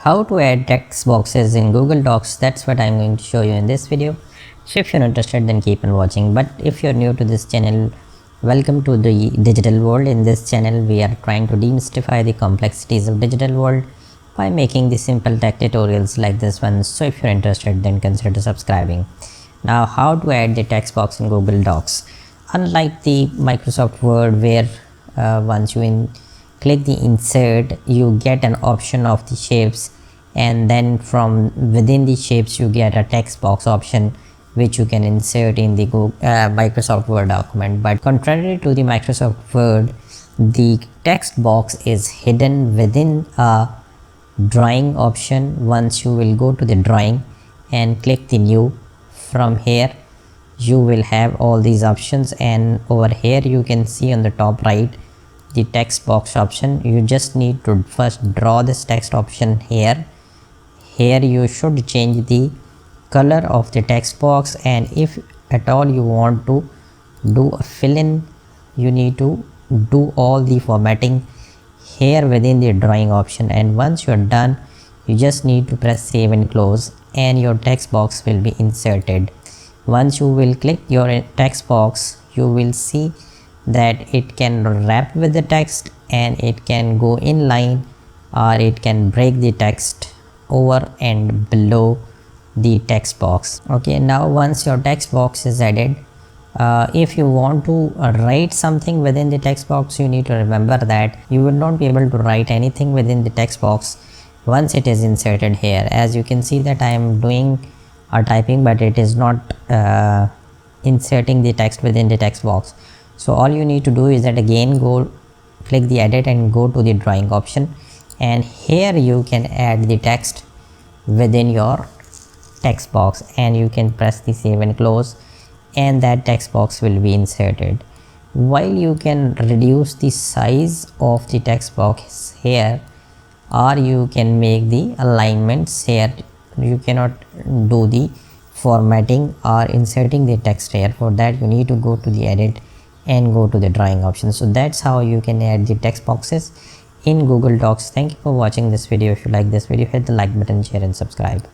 How to add text boxes in Google Docs, that's what I'm going to show you in this video. So if you're interested, then keep on watching. But if you're new to this channel, welcome to the digital world. In this channel we are trying to demystify the complexities of digital world by making the simple tech tutorials like this one. So if you're interested, then consider subscribing. Now, how to add the text box in Google Docs? Unlike the Microsoft Word, where once you click the insert, you get an option of the shapes, and then from within the shapes you get a text box option which you can insert in the Microsoft Word document. But contrary to the Microsoft Word, the text box is hidden within a drawing option. Once you will go to the drawing and click the new, from here you will have all these options, and over here you can see on the top right the text box option. You just need to first draw this text option here. Here you should change the color of the text box, and if at all you want to do a fill-in, you need to do all the formatting here within the drawing option. And once you're done, you just need to press save and close, and your text box will be inserted. Once you will click your text box, you will see that it can wrap with the text, and it can go in line, or it can break the text over and below the text box. Okay, now once your text box is added, if you want to write something within the text box, you need to remember that you will not be able to write anything within the text box once it is inserted here. As you can see that I am doing a typing, but it is not inserting the text within the text box. So all you need to do is that again go click the edit and go to the drawing option, and here you can add the text within your text box, and you can press the save and close, and that text box will be inserted. While you can reduce the size of the text box here, or you can make the alignments here, you cannot do the formatting or inserting the text here. For that you need to go to the edit and go to the drawing option. So that's how you can add the text boxes in Google Docs. Thank you for watching this video. If you like this video, hit the like button, share and subscribe.